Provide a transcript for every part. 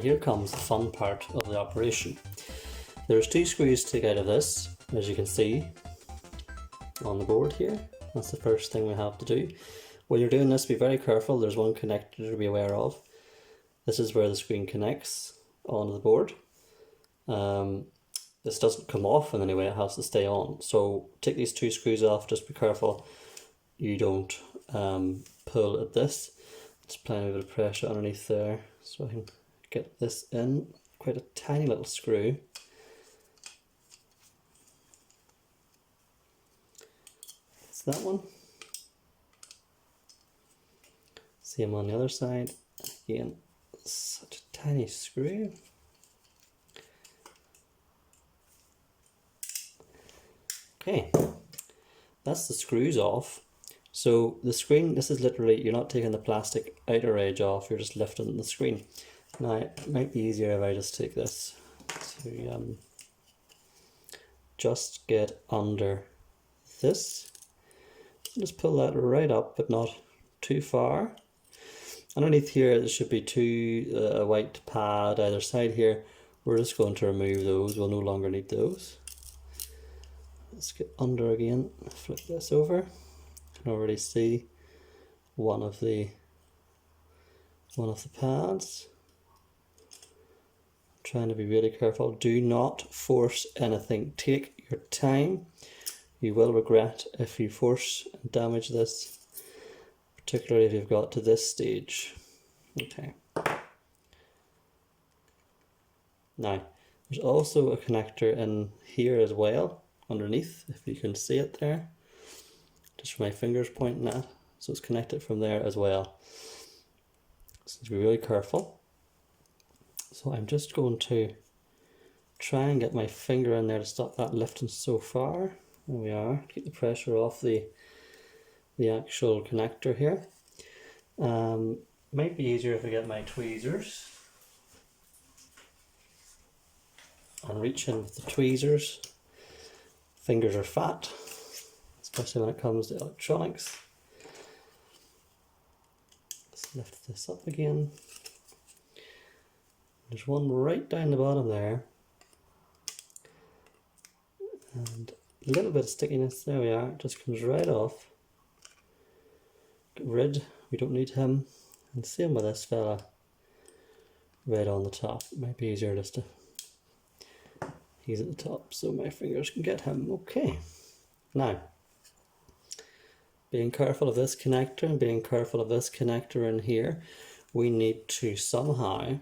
here comes the fun part of the operation. There's two screws to take out of this, as you can see on the board here. That's the first thing we have to do. When you're doing this, be very careful. There's one connector to be aware of. This is where the screen connects onto the board. This doesn't come off in any way, it has to stay on. So take these two screws off, just be careful you don't pull at this. It's applying a bit of pressure underneath there so I can get this in. Quite a tiny little screw. That's that one. Same on the other side. Again, such a tiny screw. Okay, that's the screws off. So the screen, this is literally, you're not taking the plastic outer edge off, you're just lifting the screen. Now, it might be easier if I just take this to just get under this. Just pull that right up, but not too far. Underneath here, there should be a white pad either side here. We're just going to remove those, we'll no longer need those. Let's get under again, flip this over. You can already see one of the pads. I'm trying to be really careful. Do not force anything. Take your time. You will regret if you force and damage this, particularly if you've got to this stage. Okay. Now, there's also a connector in here as well, underneath, if you can see it there. Just my fingers pointing at, so it's connected from there as well. So to be really careful. So I'm just going to try and get my finger in there to stop that lifting so far. There we are. Keep the pressure off the actual connector here. Might be easier if I get my tweezers and reach in with the tweezers. Fingers are fat, especially when it comes to electronics. Let's lift this up again. There's one right down the bottom there. And a little bit of stickiness, there we are, it just comes right off. Get rid, we don't need him. And same with this fella, right on the top. It might be easier just to, he's at the top so my fingers can get him. Okay, now being careful of this connector and being careful of this connector in here, we need to somehow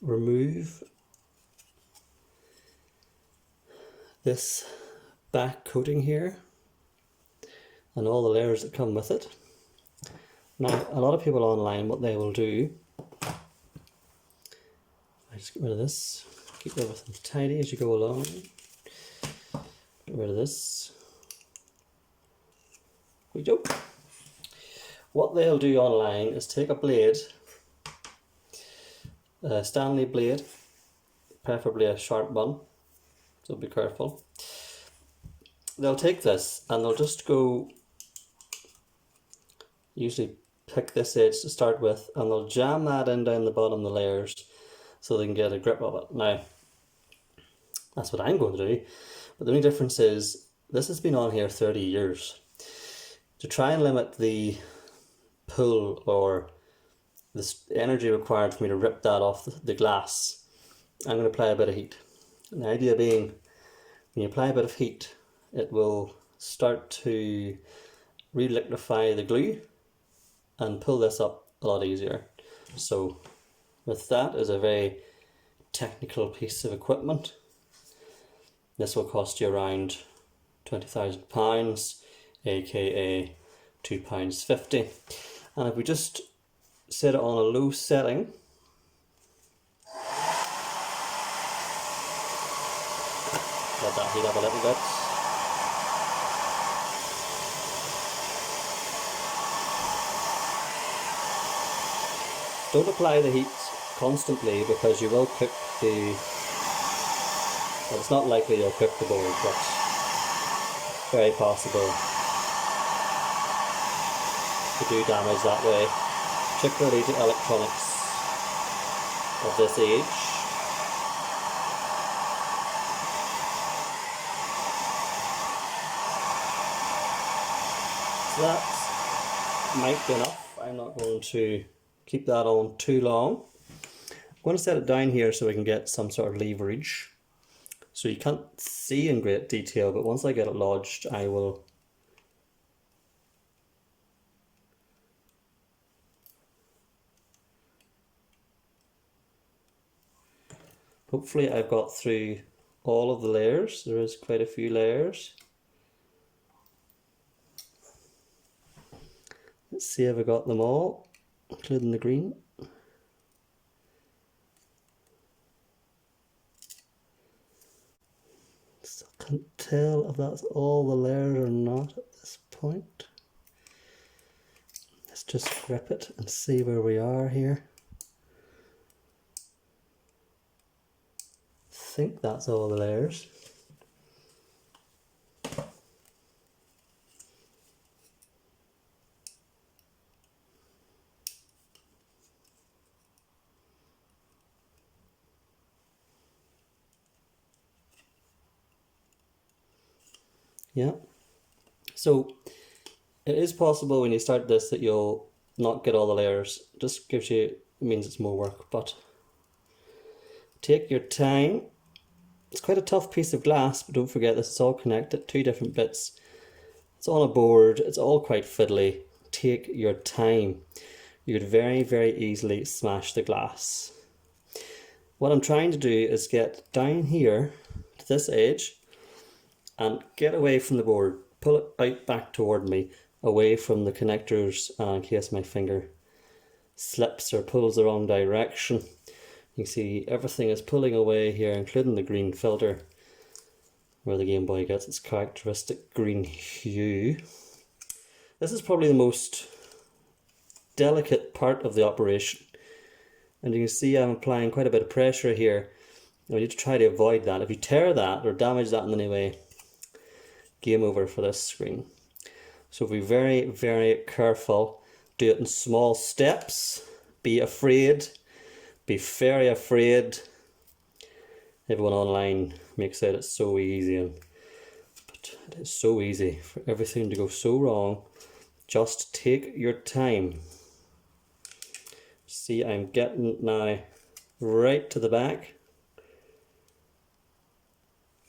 remove this back coating here and all the layers that come with it. Now, a lot of people online, what they will do, I just get rid of this, keep everything tidy as you go along, get rid of this. We go. What they'll do online is take a blade, a Stanley blade, preferably a sharp one, so be careful. They'll take this and they'll just go, usually pick this edge to start with, and they'll jam that in down the bottom of the layers so they can get a grip of it. Now, that's what I'm going to do, but the only difference is this has been on here 30 years. To try and limit the pull or the energy required for me to rip that off the glass, I'm going to apply a bit of heat. And the idea being, when you apply a bit of heat, it will start to re-liquefy the glue and pull this up a lot easier. So with that as a very technical piece of equipment, this will cost you around £20,000, aka £2.50. And if we just set it on a low setting, let that heat up a little bit. Don't apply the heat constantly because you will cook the, well, it's not likely you'll cook the board, but very possible to do damage that way, particularly to electronics. of this age. So that might be enough. I'm not going to keep that on too long. I'm going to set it down here so we can get some sort of leverage. So you can't see in great detail, but once I get it lodged, I will hopefully I've got through all of the layers. There is quite a few layers. Let's see if I got them all, including the green. Still can't tell if that's all the layers or not at this point. Let's just grip it and see where we are here. I think that's all the layers. Yeah, so it is possible when you start this that you'll not get all the layers. It just gives you, it means it's more work, but take your time. It's quite a tough piece of glass, but don't forget this is all connected, 2 different bits. It's on a board, it's all quite fiddly. Take your time. You could very, very easily smash the glass. What I'm trying to do is get down here to this edge and get away from the board, pull it out back toward me, away from the connectors in case my finger slips or pulls the wrong direction. You can see everything is pulling away here, including the green filter, where the Game Boy gets its characteristic green hue. This is probably the most delicate part of the operation, and you can see I'm applying quite a bit of pressure here. We need to try to avoid that. If you tear that or damage that in any way, game over for this screen. So be very, very careful. Do it in small steps. Be afraid. Be very afraid. Everyone online makes out it's so easy, but it is so easy for everything to go so wrong. Just take your time. See, I'm getting now right to the back,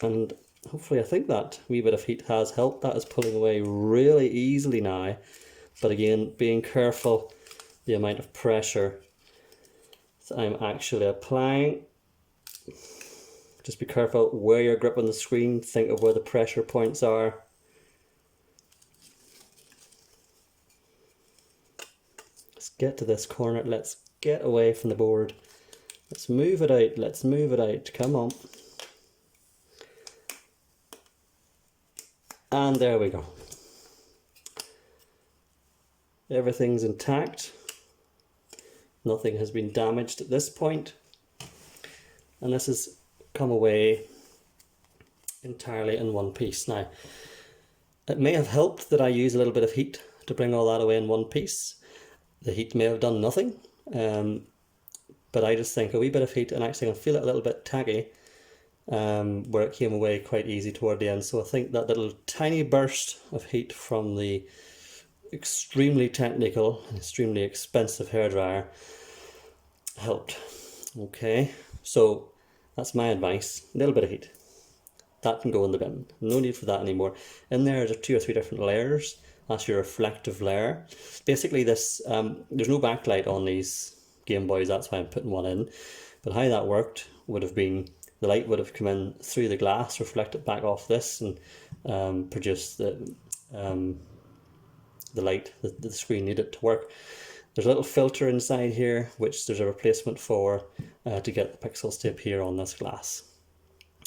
and hopefully I think that wee bit of heat has helped. That is pulling away really easily now, but again, being careful the amount of pressure that I'm actually applying. Just be careful where you're gripping the screen. Think of where the pressure points are. Let's get to this corner. Let's get away from the board. Let's move it out. Let's move it out. Come on. And there we go. Everything's intact. Nothing has been damaged at this point. And this has come away entirely in one piece. Now, it may have helped that I use a little bit of heat to bring all that away in one piece. The heat may have done nothing, but I just think a wee bit of heat and actually I feel it a little bit taggy, where it came away quite easy toward the end. So I think that little tiny burst of heat from the extremely technical and extremely expensive hairdryer helped. Okay, so that's my advice. A little bit of heat. That can go in the bin. No need for that anymore. In there, there's 2 or 3 different layers. That's your reflective layer. Basically this, there's no backlight on these Game Boys, that's why I'm putting one in. But how that worked would have been, the light would have come in through the glass, reflected back off this, and produced the light that the screen needed to work. There's a little filter inside here, which there's a replacement for to get the pixels to appear on this glass.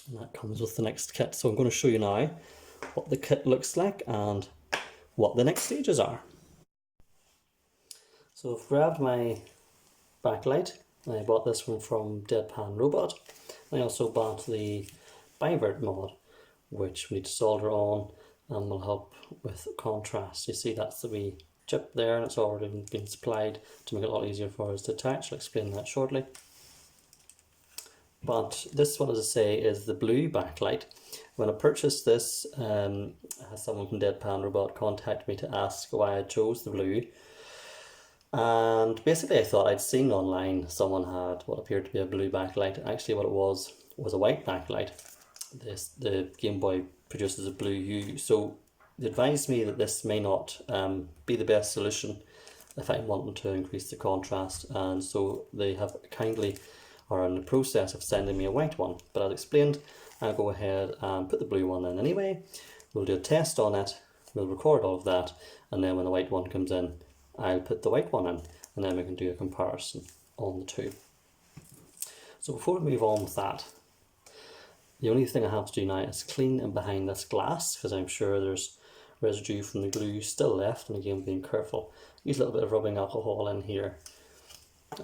And that comes with the next kit. So I'm going to show you now what the kit looks like and what the next stages are. So I've grabbed my backlight. I bought this one from Deadpan Robot. I also bought the Bivert mod, which we need to solder on and will help with contrast. You see that's the wee chip there, and it's already been supplied to make it a lot easier for us to attach. I'll explain that shortly. But this one, as I say, is the blue backlight. When I purchased this, someone from Deadpan Robot contacted me to ask why I chose the blue. And basically I thought I'd seen online someone had what appeared to be a blue backlight. Actually what it was a white backlight. The Game Boy produces a blue hue. So they advised me that this may not be the best solution if I'm wanting to increase the contrast, and so they have kindly are in the process of sending me a white one. But as explained, I'll go ahead and put the blue one in anyway. We'll do a test on it, we'll record all of that, and then when the white one comes in, I'll put the white one in, and then we can do a comparison on the two. So before we move on with that, the only thing I have to do now is clean in behind this glass, because I'm sure there's residue from the glue still left, and again being careful. Use a little bit of rubbing alcohol in here.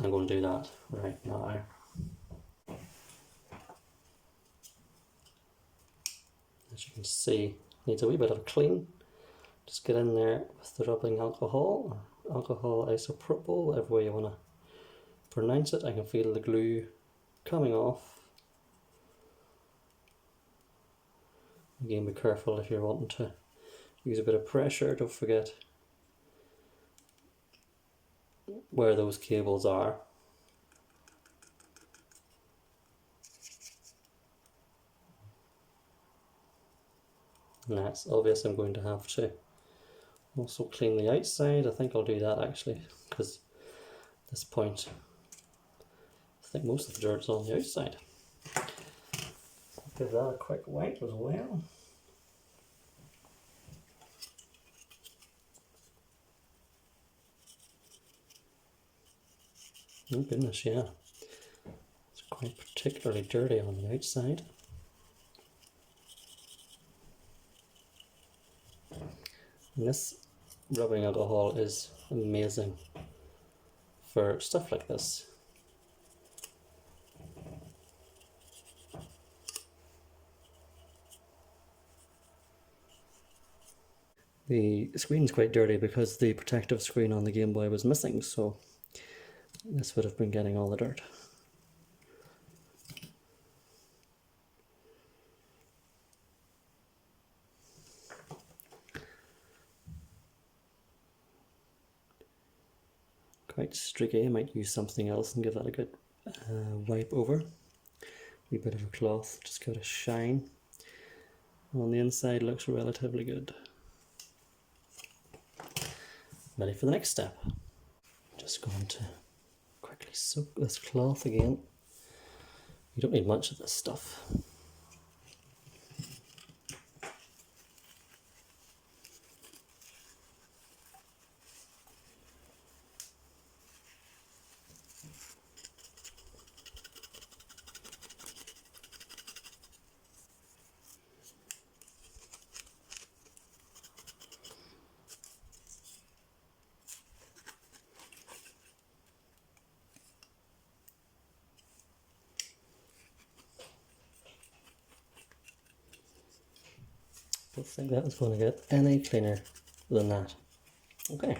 I'm going to do that right now. As you can see, needs a wee bit of a clean. Just get in there with the rubbing alcohol, or alcohol isopropyl, whatever way you want to pronounce it. I can feel the glue coming off. Again, be careful if you're wanting to use a bit of pressure. Don't forget where those cables are. And that's obvious. I'm going to have to also clean the outside. I think I'll do that actually, because at this point I think most of the dirt's on the outside. I'll give that a quick wipe as well. Oh goodness, yeah. It's quite particularly dirty on the outside. And this rubbing alcohol is amazing for stuff like this. The screen's quite dirty because the protective screen on the Game Boy was missing, so this would have been getting all the dirt. Quite streaky. I might use something else and give that a good wipe over. Wee bit of a cloth, just give it a shine. And on the inside looks relatively good. Ready for the next step. Just going to quickly soak this cloth again. You don't need much of this stuff. Don't think that was going to get any cleaner than that. Okay,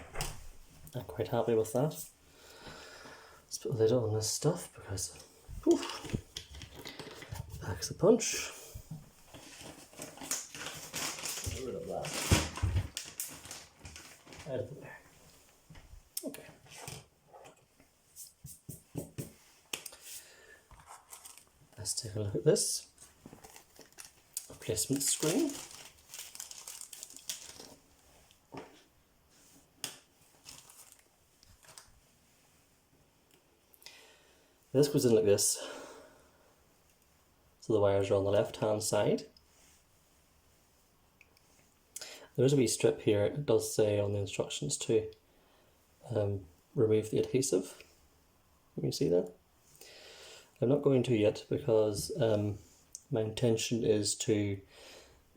I'm quite happy with that. Let's put the lid on this stuff because poof, packs a punch. Get rid of that. Out of there. Okay. Let's take a look at this. Replacement screen. This goes in like this, so the wires are on the left hand side. There's a wee strip here, it does say on the instructions to remove the adhesive. Can you see that? I'm not going to yet because my intention is to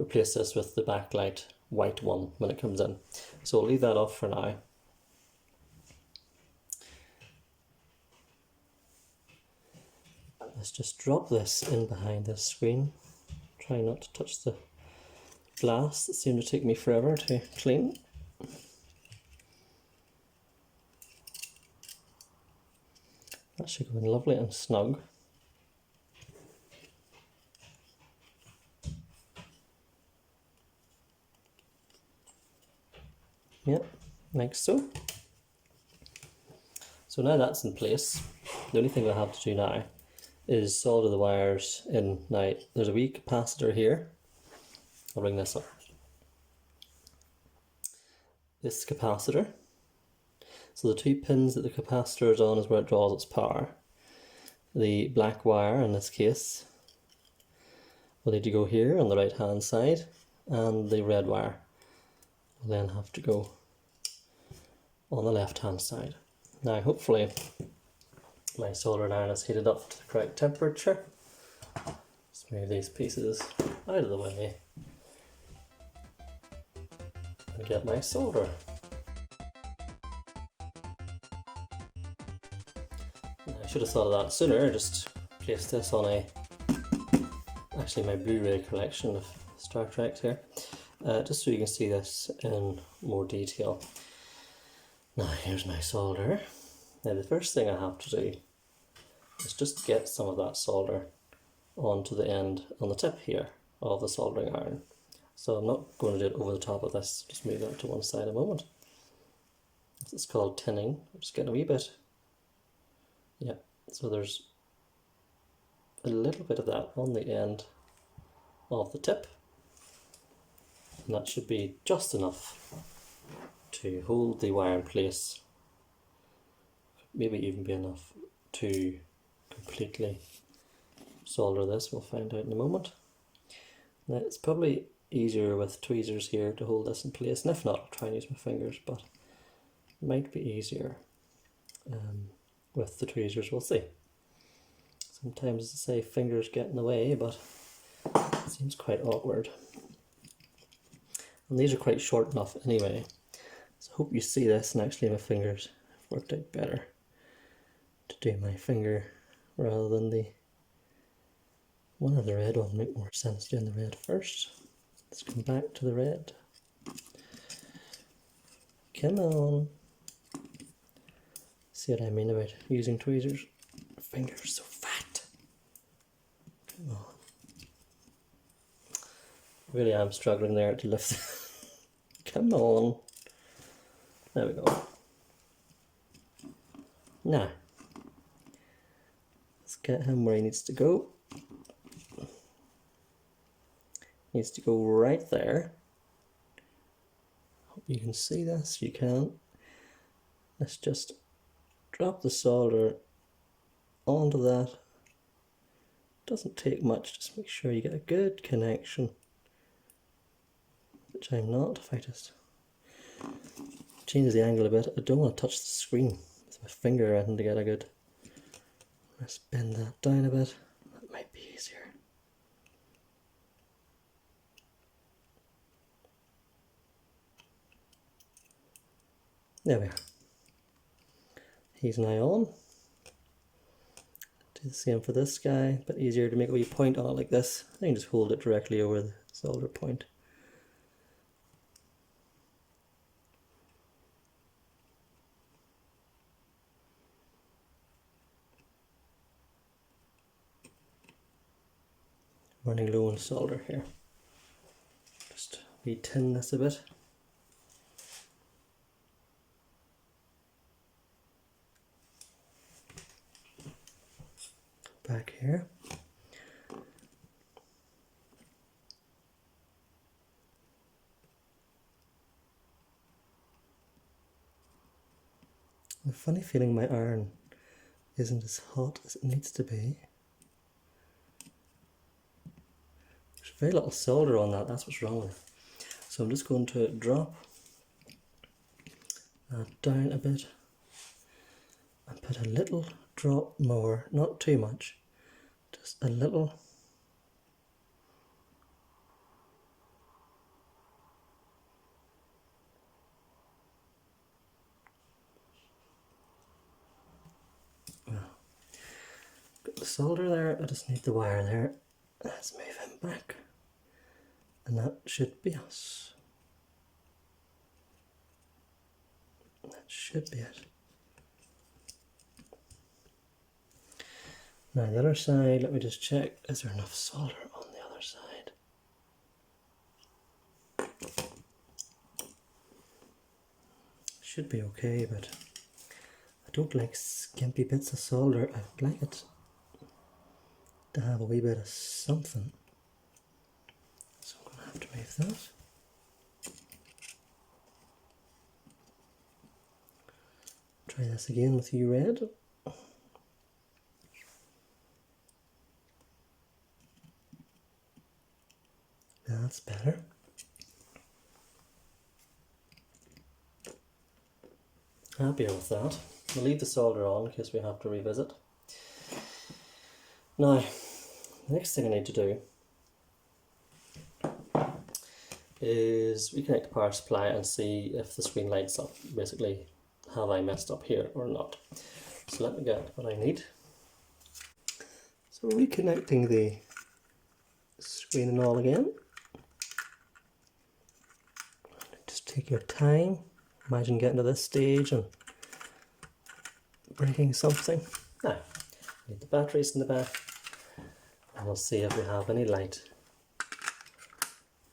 replace this with the backlight white one when it comes in. So I'll leave that off for now. Let's just drop this in behind this screen. Try not to touch the glass that seemed to take me forever to clean. That should go in lovely and snug. like so. So now that's in place, the only thing we'll have to do now is solder the wires in. Now there's a wee capacitor here, I'll bring this up. This capacitor, so the 2 pins that the capacitor is on is where it draws its power. The black wire in this case will need to go here on the right hand side, and the red wire will then have to go on the left hand side. Now hopefully my soldering iron is heated up to the correct temperature. Just move these pieces out of the way and get my solder. I should have thought of that sooner, just place this on actually my Blu-ray collection of Star Trek here, just so you can see this in more detail. Now here's my solder. Now the first thing I have to do is just get some of that solder onto the end, on the tip here of the soldering iron. So I'm not going to do it over the top of this, just move that to one side a moment. It's called tinning. I'm just getting a wee bit. Yeah, so there's a little bit of that on the end of the tip, and that should be just enough to hold the wire in place, maybe even be enough to completely solder this. We'll find out in a moment. Now it's probably easier with tweezers here to hold this in place, and if not I'll try and use my fingers, but it might be easier with the tweezers, we'll see. Sometimes, as I say, fingers get in the way, but it seems quite awkward. And these are quite short enough anyway, so I hope you see this, and actually my fingers have worked out better to do my finger rather than the one of the red one. Make more sense doing the red first. Let's come back to the red. Come on. See what I mean about using tweezers? Fingers so fat. Come on. Really am struggling there to lift. Come on. There we go. Now, let's get him where he needs to go. Needs to go right there. Hope you can see this. You can. Let's just drop the solder onto that. Doesn't take much, just make sure you get a good connection, which I'm not. If I just change the angle a bit, I don't want to touch the screen with my finger or anything to get a good. Let's bend that down a bit, that might be easier. There we are. He's now on. Do the same for this guy, but easier to make a wee point on it like this. I can just hold it directly over the solder point. Running low on solder here. Just re-tin this a bit. Back here. A funny feeling my iron isn't as hot as it needs to be. There's very little solder on that, that's what's wrong with it. So I'm just going to drop that down a bit and put a little drop more, not too much, just a little. Got the solder there, I just need the wire there. Let's move him back, and that should be us. That should be it. Now the other side, let me just check, is there enough solder on the other side? should be okay, but I don't like skimpy bits of solder. I'd like it to have a wee bit of something. So I'm going to have to move that. Try this again with U-Red. That's better. Happy with that. We'll leave the solder on in case we have to revisit. Now, the next thing I need to do is reconnect the power supply and see if the screen lights up. Basically, have I messed up here or not? So let me get what I need. So reconnecting the screen and all again. Just take your time. Imagine getting to this stage and breaking something. Now, need the batteries in the back, and we'll see if we have any light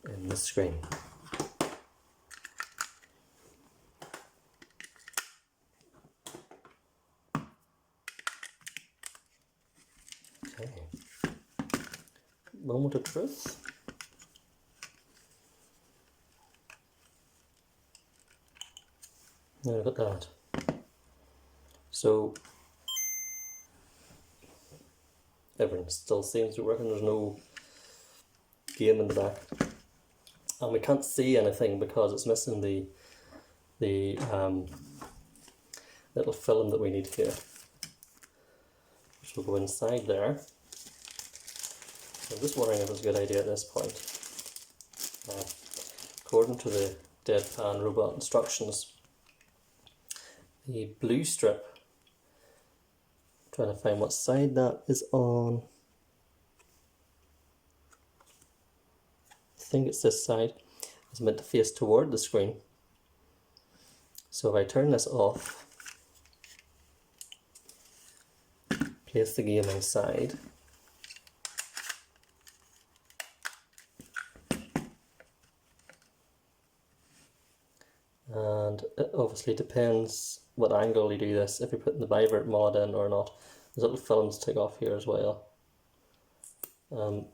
in the screen. Okay, moment of truth. Now look at that. So everything still seems to be working. There's no game in the back, and we can't see anything because it's missing the little film that we need here, which will go inside there. I'm just wondering if it's a good idea at this point. According to the Deadpan robot instructions, the blue strip, trying to find what side that is on. I think it's this side. It's meant to face toward the screen. So if I turn this off, place the gaming side, and it obviously depends what angle you do this, if you're putting the Bivert mod in or not. There's little films take off here as well. So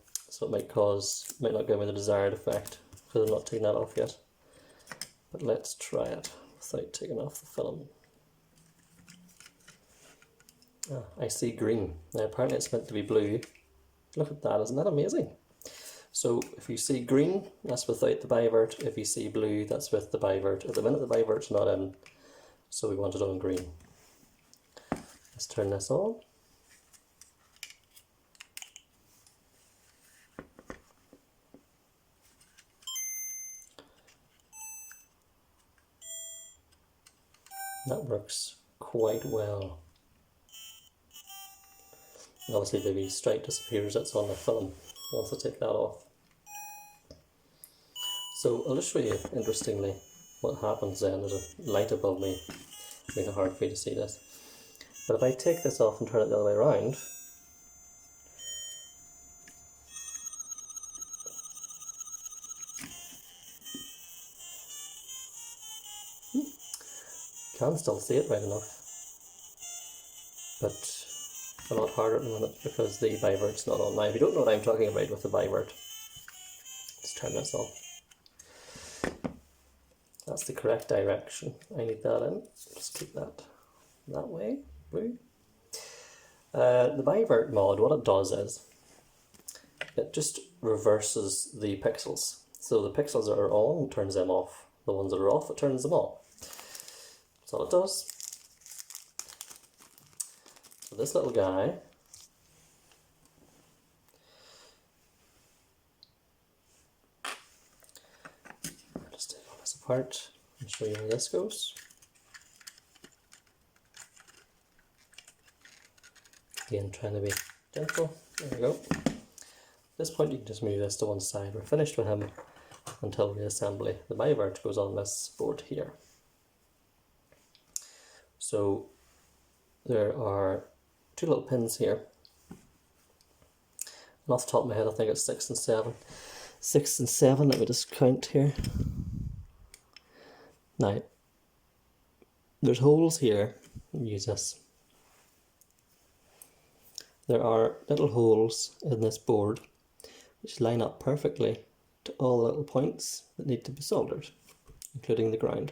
it might not give me the desired effect because I'm not taking that off yet. But let's try it without taking off the film. I see green. Now apparently it's meant to be blue. Look at that, isn't that amazing? So if you see green, that's without the Bivert. If you see blue, that's with the Bivert. At the minute the Bivert's not in, so we want it on green. Let's turn this on. That works quite well. And obviously the wee stripe disappears, that's on the film once I take that off. So I'll just show you, interestingly, what happens then. There's a light above me, making it hard for you to see this. But if I take this off and turn it the other way around, you can still see it right enough, but a lot harder at the minute because the Bivert's not on. Now if you don't know what I'm talking about with the Bivert, let's turn this off. That's the correct direction. I need that in. Just keep that way. Blue. The Bivert mod, what it does is it just reverses the pixels. So the pixels that are on, it turns them off. The ones that are off, it turns them on. That's all it does. So this little guy apart and show you how this goes. Again, trying to be gentle. There we go. At this point you can just move this to one side. We're finished with him until reassembly. The Bivert goes on this board here. So there are two little pins here. And off the top of my head I think it's 6 and 7. 6 and 7, let me just count here. Now, there's holes here. Use this. There are little holes in this board which line up perfectly to all the little points that need to be soldered, including the ground.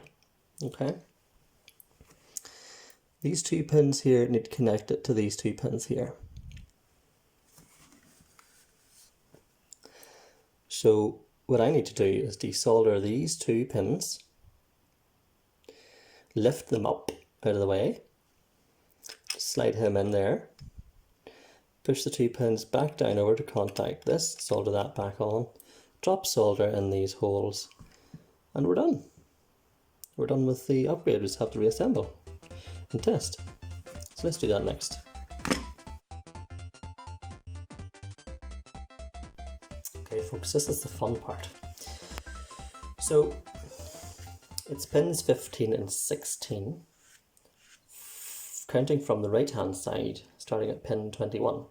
Okay. These two pins here need connected to these two pins here. So what I need to do is desolder these two pins, lift them up out of the way, slide him in there, push the two pins back down over to contact this, solder that back on, drop solder in these holes, and we're done. We're done with the upgrade. We just have to reassemble and test. So let's do that next. Okay folks, this is the fun part. So it's pins 15 and 16, counting from the right hand side, starting at pin 21.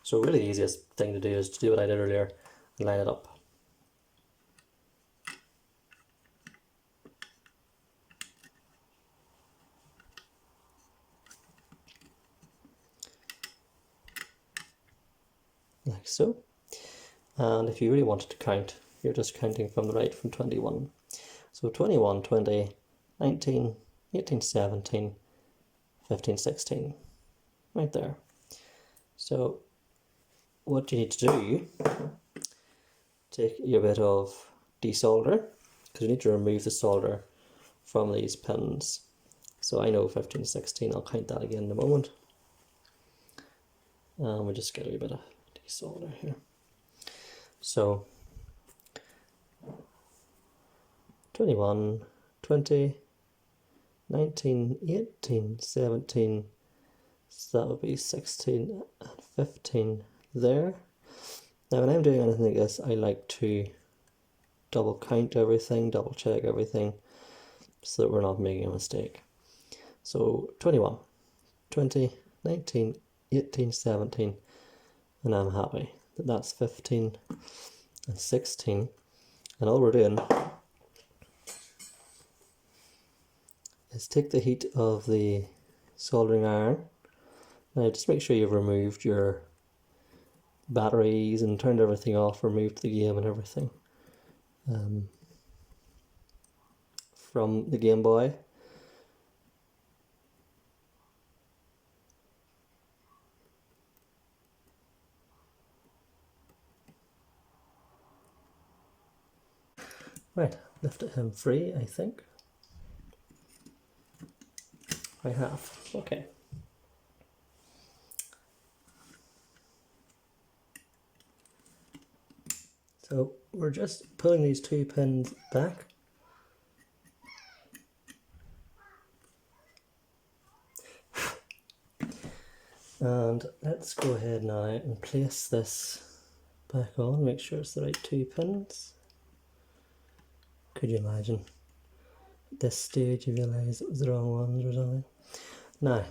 So really the easiest thing to do is to do what I did earlier and line it up. Like so. And if you really wanted to count, you're just counting from the right from 21. So 21, 20, 19, 18, 17, 15, 16. Right there. So what you need to do, take your bit of desolder, because you need to remove the solder from these pins. So I know 15, 16, I'll count that again in a moment. And we'll just get a wee bit of desolder here. So 21, 20, 19, 18, 17, so that would be 16 and 15 there. Now when I'm doing anything like this, I like to double count everything, double check everything, so that we're not making a mistake. So 21, 20, 19, 18, 17, and I'm happy that that's 15 and 16. And all we're doing is take the heat of the soldering iron. Now just make sure you've removed your batteries and turned everything off, removed the game and everything from the Game Boy. Right, lifted him free, I think. I have. Okay. So we're just pulling these two pins back. And let's go ahead now and place this back on, make sure it's the right two pins. Could you imagine at this stage you realise it was the wrong ones or something? Now,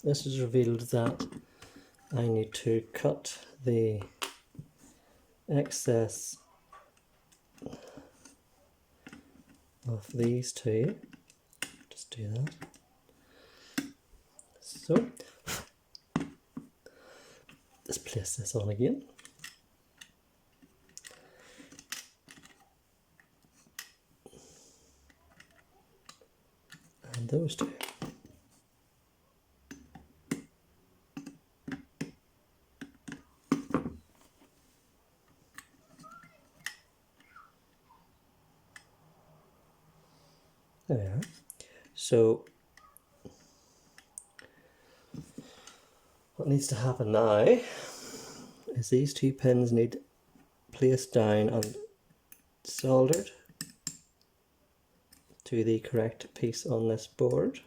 this has revealed that I need to cut the excess of these two. Just do that. So, let's place this on again. And those two. There we are. So what needs to happen now is these two pins need placed down and soldered to the correct piece on this board.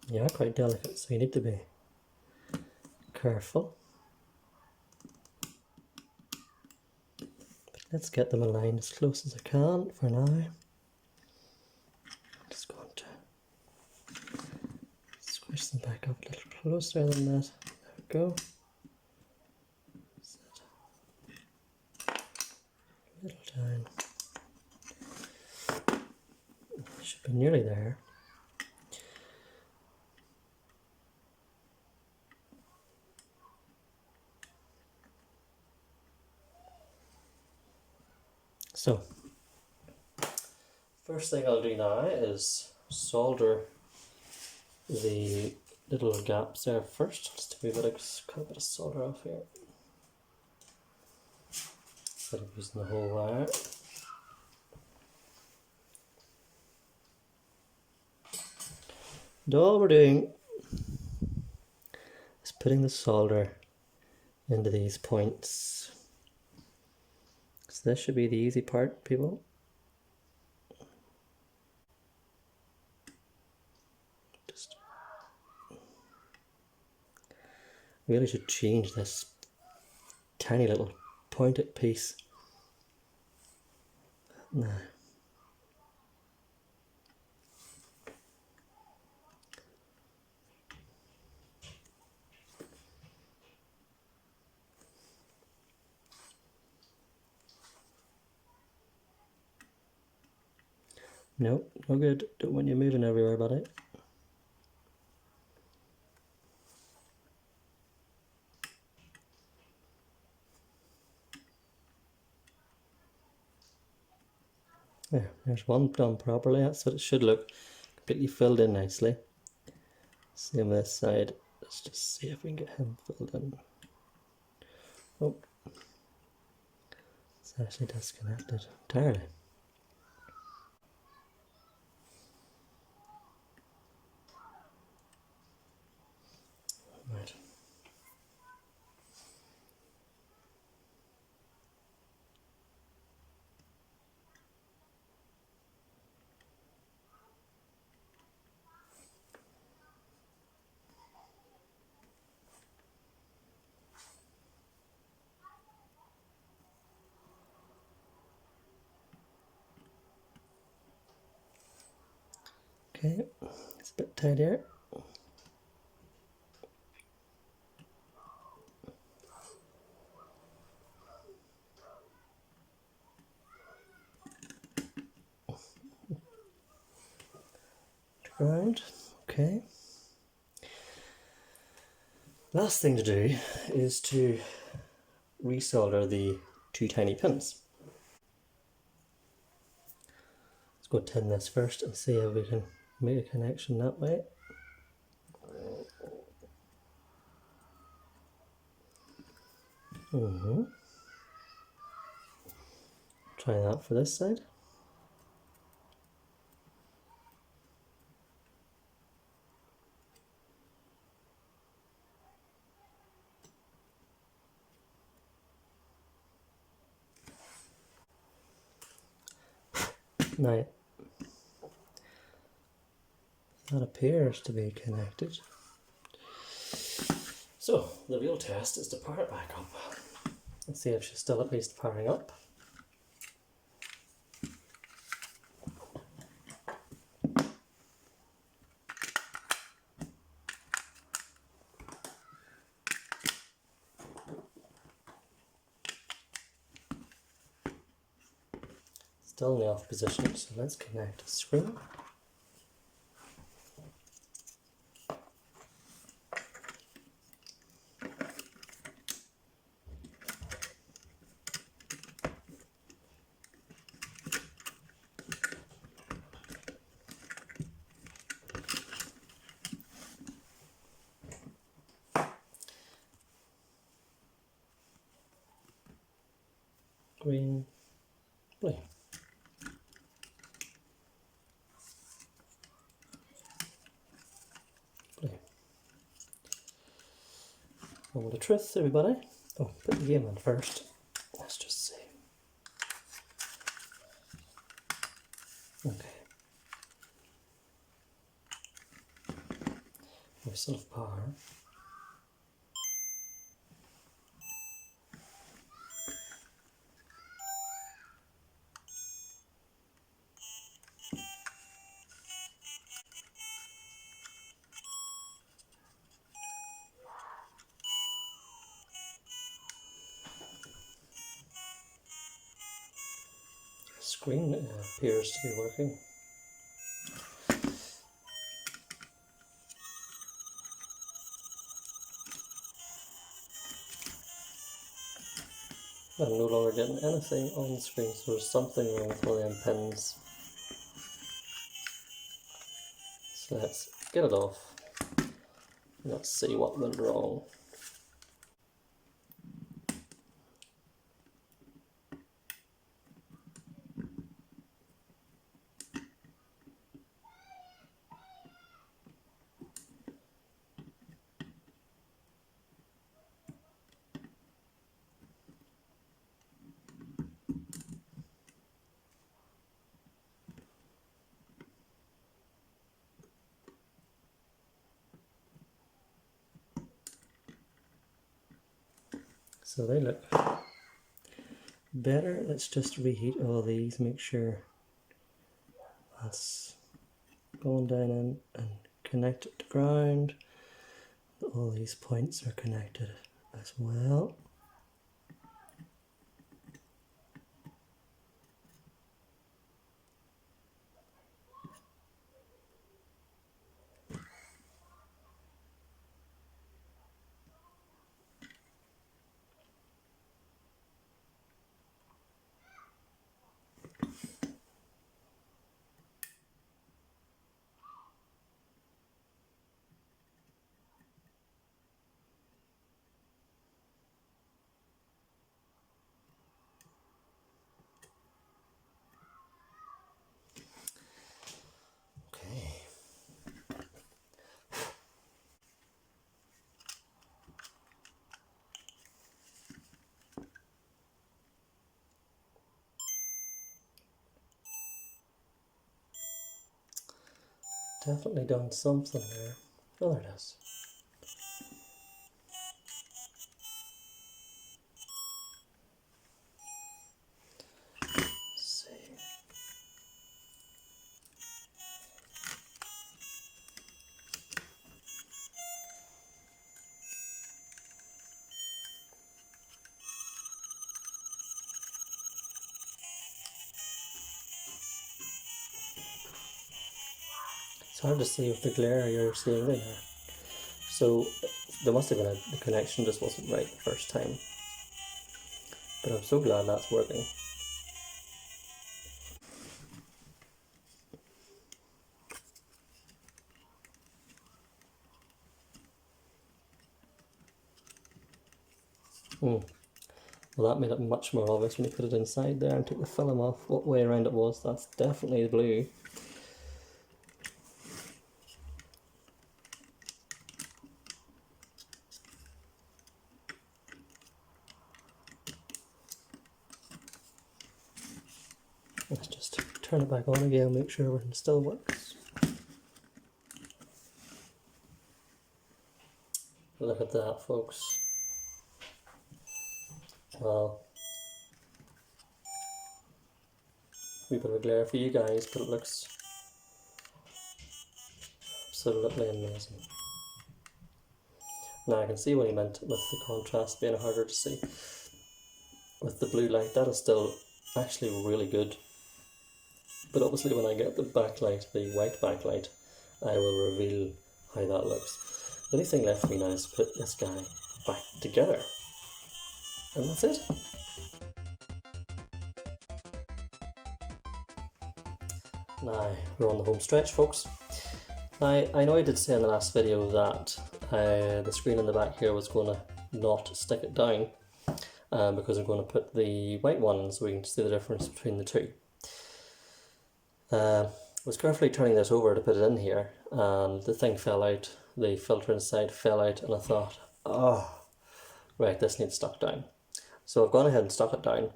Yeah, quite delicate, so you need to be careful. Let's get them aligned as close as I can for now. I'm just going to squish them back up a little closer than that. There we go. A little down. Should be nearly there. So, first thing I'll do now is solder the little gaps there first. Just cut a bit of solder off here. Instead of using the whole wire. And all we're doing is putting the solder into these points. So this should be the easy part, people. Just really should change this tiny little pointed piece. Now, nope, no good. Don't want you moving everywhere, buddy. There's one done properly. That's what it should look. Completely filled in nicely. Same this side. Let's just see if we can get him filled in. Oh, it's actually disconnected entirely. Right. Okay, it's a bit tighter. Ground, okay. Last thing to do is to resolder the two tiny pins. Let's go tin this first and see if we can make a connection that way. Try that for this side. Now, that appears to be connected. So, the real test is to power it back up. Let's see if she's still at least powering up. Still in the off position, so let's connect the screw. Green, blue. Moment of truth, everybody. Oh, put the game in first. Let's just see. Okay. We still have power. screen appears to be working. I'm no longer getting anything on the screen, so there's something wrong with one of them pins. So let's get it off. Let's see what went wrong. So they look better. Let's just reheat all these, make sure that's going down in and connected to ground. All these points are connected as well. Definitely done something there. Oh, there it is. Let's see. It's hard to see with the glare you're seeing in there. So there must have been the connection just wasn't right the first time. But I'm so glad that's working. Well, that made it much more obvious when you put it inside there and took the film off what way around it was. That's definitely the blue. Let's just turn it back on again, make sure everything still works. Look at that, folks. Well, a wee bit of a glare for you guys, but it looks absolutely amazing. Now I can see what he meant with the contrast being harder to see. With the blue light, that is still actually really good. But obviously when I get the backlight, the white backlight, I will reveal how that looks. The only thing left for me now is to put this guy back together. And that's it. Now, we're on the home stretch, folks. Now, I know I did say in the last video that the screen in the back here was going to not stick it down because I'm going to put the white one in so we can see the difference between the two. I was carefully turning this over to put it in here and the thing fell out, the filter inside fell out, and I thought, oh, right, this needs stuck down. So I've gone ahead and stuck it down.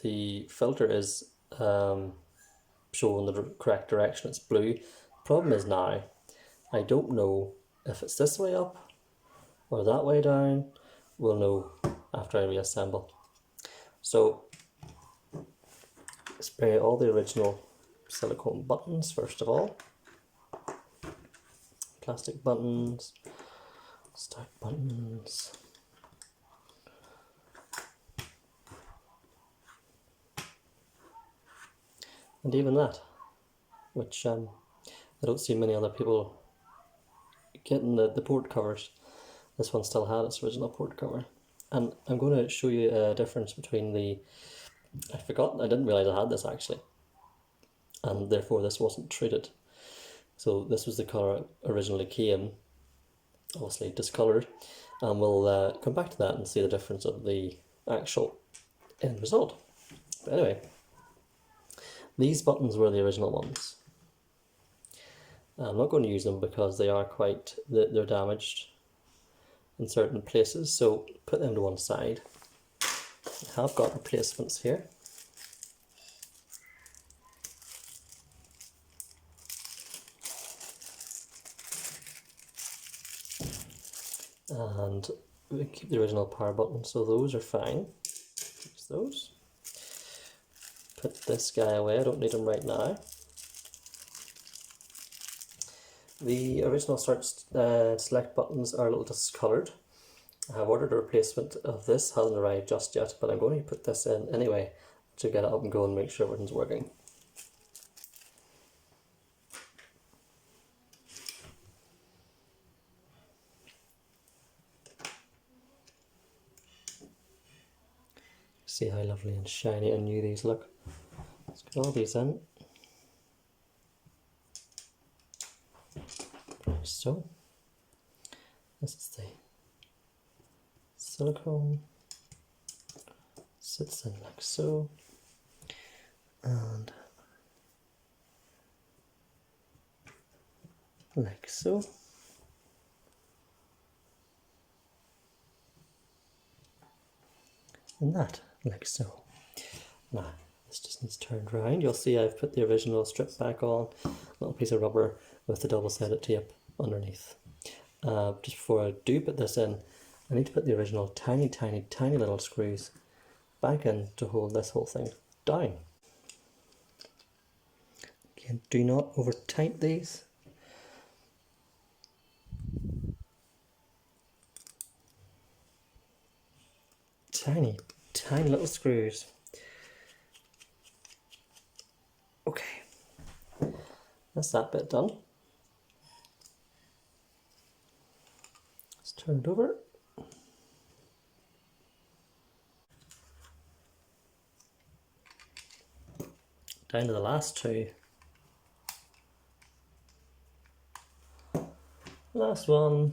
The filter is showing the correct direction, it's blue. Problem is now, I don't know if it's this way up or that way down. We'll know after I reassemble. So spray all the original silicone buttons first of all. Plastic buttons, start buttons. and even that, which I don't see many other people getting the port covers. This one still had its original port cover. And I'm going to show you a difference between the, I didn't realise I had this actually, and therefore this wasn't treated. So this was the colour it originally came, obviously discoloured, and we'll come back to that and see the difference of the actual end result. But anyway, these buttons were the original ones. I'm not going to use them because they are they're damaged in certain places, so put them to one side. I have got replacements here. And we keep the original power button, so those are fine. Use those. Put this guy away, I don't need him right now. The original select buttons are a little discoloured. I have ordered a replacement of this, hasn't arrived just yet, but I'm going to put this in anyway to get it up and go and make sure everything's working. See how lovely and shiny and new these look. Let's get all these in. So, this is the silicone, sits in like so, and like so. And that, like so. Now, this just needs turned around. You'll see I've put the original strip back on, a little piece of rubber with the double-sided tape underneath. Just before I do put this in, I need to put the original tiny little screws back in to hold this whole thing down. Again, do not over tight these. Tiny little screws. Okay, that's that bit done. Let's turn it over. Down to the last two. Last one.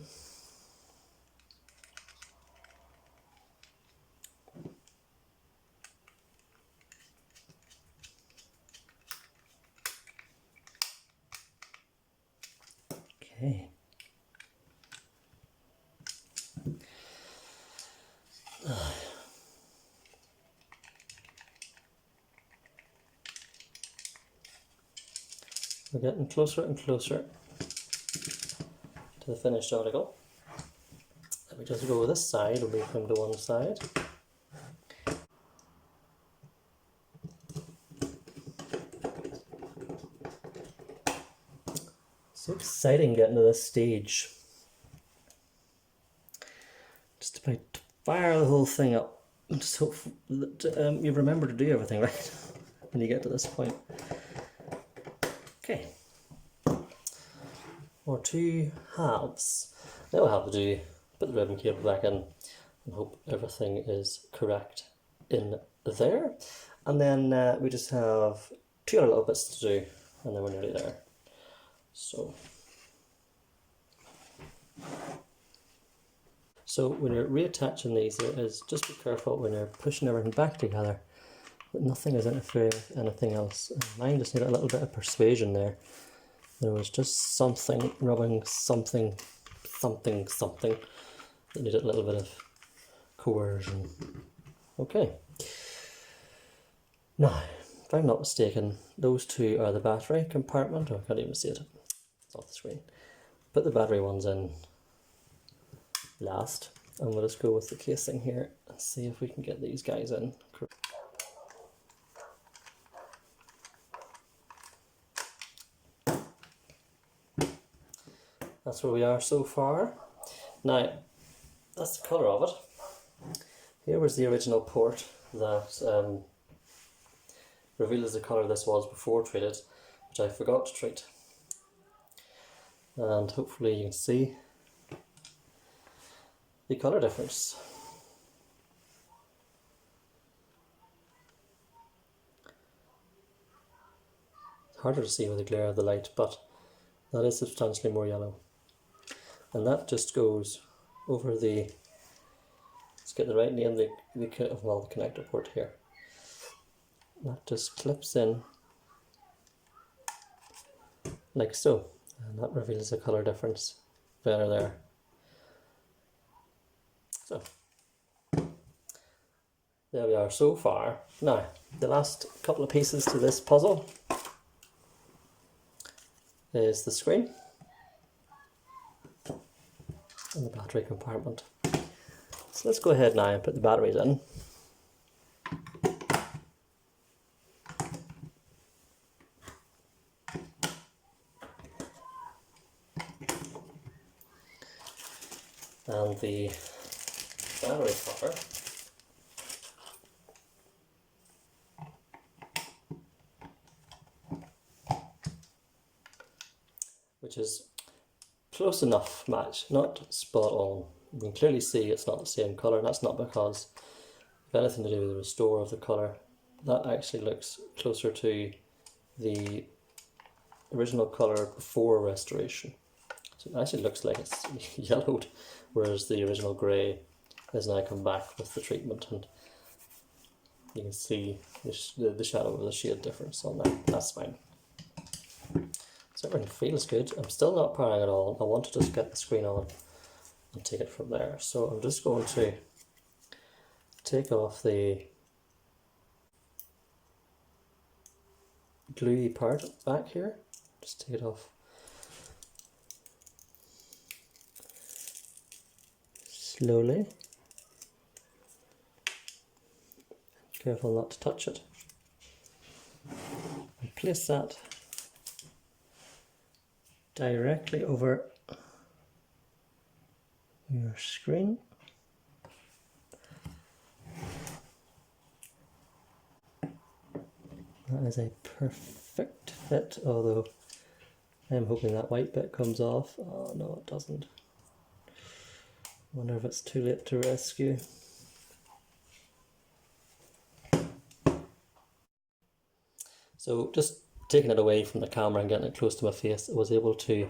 Okay. We're getting closer and closer to the finished article. Let me just go with this side, we'll move him to one side. So exciting getting to this stage. Just about to fire the whole thing up. Just hope that you remember to do everything right when you get to this point. Okay. Or two halves. Now we'll have to do put the ribbon cable back in and hope everything is correct in there. And then we just have two other little bits to do and then we're nearly there. So when you're reattaching these, just be careful when you're pushing everything back together that nothing is interfering with anything else. And mine just needed a little bit of persuasion there. There was just something rubbing something that needed a little bit of coercion. Okay. Now, if I'm not mistaken, those two are the battery compartment. Oh, I can't even see it. It's off the screen. Put the battery ones in last, and we'll just go with the casing here and see if we can get these guys in. That's where we are so far. Now, that's the colour of it. Here was the original port that reveals the colour this was before treated, which I forgot to treat. And hopefully you can see the colour difference. It's harder to see with the glare of the light, but that is substantially more yellow. And that just goes over the, let's get the right name, the connector port here. That just clips in like so, and that reveals the colour difference better there. So there we are so far. Now the last couple of pieces to this puzzle is the screen and the battery compartment. So let's go ahead now and put the batteries in. And the battery cover which is close enough match, not spot on. You can clearly see it's not the same colour, and that's not because of anything to do with the restore of the colour. That actually looks closer to the original colour before restoration. So it actually looks like it's yellowed, whereas the original grey has now come back with the treatment, and you can see the shadow of the shade difference on that. That's fine. So everything feels good. I'm still not powering it on. I want to just get the screen on and take it from there. So I'm just going to take off the gluey part back here. Just take it off slowly. Careful not to touch it. And place that directly over your screen. That is a perfect fit, although I'm hoping that white bit comes off. Oh no, it doesn't. Wonder if it's too late to rescue. So just taking it away from the camera and getting it close to my face, I was able to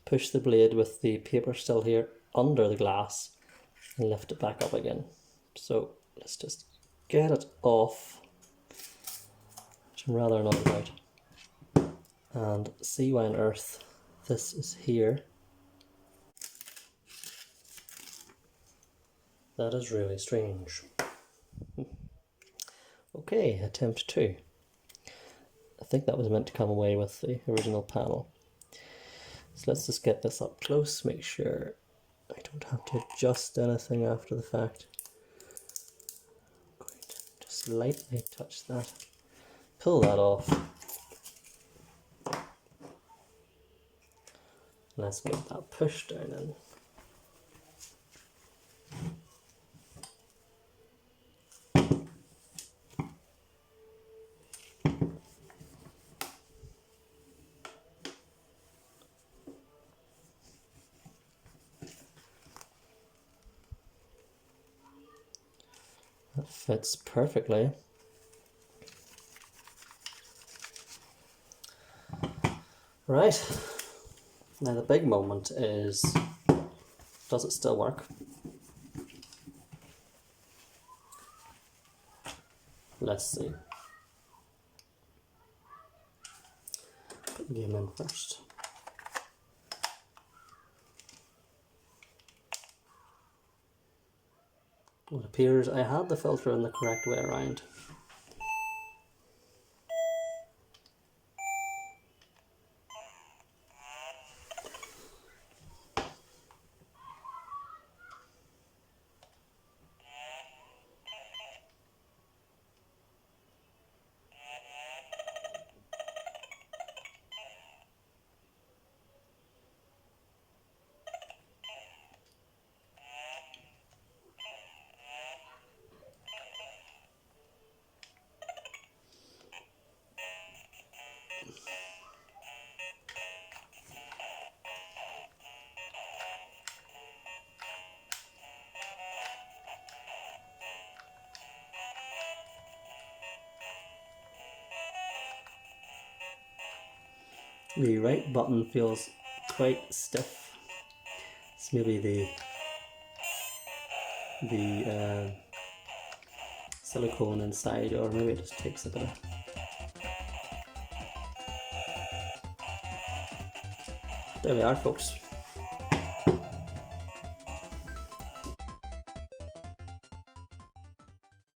push the blade with the paper still here under the glass and lift it back up again. So let's just get it off, which I'm rather annoyed about, and see why on earth this is here. That is really strange. Okay, attempt 2. I think that was meant to come away with the original panel. So let's just get this up close, make sure I don't have to adjust anything after the fact. I'm going to just lightly touch that, pull that off. Let's get that push down in. That fits perfectly. Right, now the big moment is, does it still work? Let's see. Put the game in first. It appears I had the filter in the correct way around. the right button feels quite stiff. It's maybe the silicone inside, or maybe it just takes a bit of... There we are, folks.